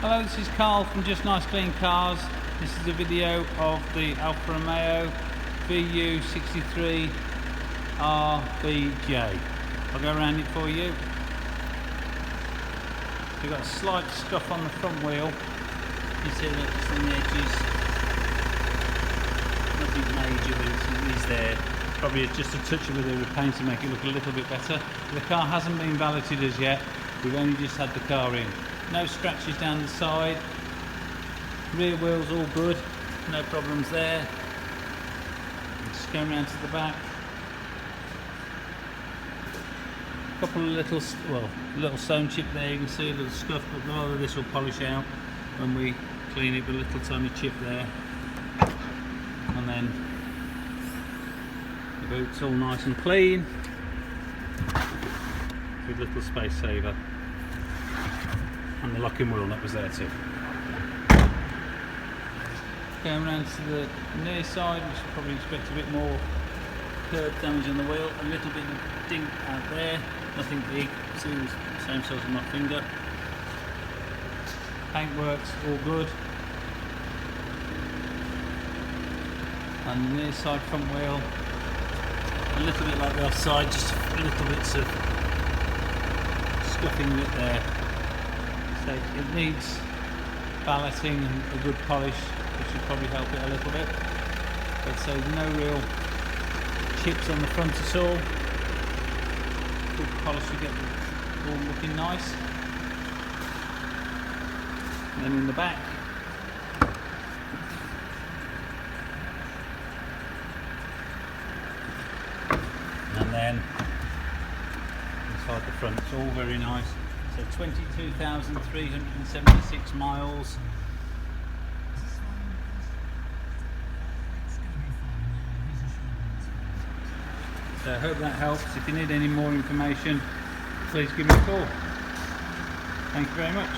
Hello, this is Carl from Just Nice Clean Cars. This is a video of the Alfa Romeo VU63 RBJ. I'll go around it for you. We've got a slight scuff on the front wheel. You see that just on the edges. Nothing major, but it is there. Probably just a touch of a bit of paint to make it look a little bit better. The car hasn't been valeted as yet. We've only just had the car in. No scratches down the side. Rear wheels all good. No problems there. Just going around to the back. A couple of little stone chip there. You can see a little scuff, but a lot of this will polish out when we clean it with a little tiny chip there. And then the boot's all nice and clean with a little space saver. And the locking wheel nut was there too. Going around to the near side, we should probably expect a bit more curb damage on the wheel. A little bit of dink out there, nothing big. See the same size as my finger. Paintwork's all good. And the near side front wheel, a little bit like the offside, just little bits of scuffing bit there. So it needs valeting and a good polish, which should probably help it a little bit. But so no real chips on the front at all. Good polish to get it all looking nice. And then in the back, and then inside the front, it's all very nice. So 22,376 miles. So I hope that helps. If you need any more information, please give me a call. Thank you very much.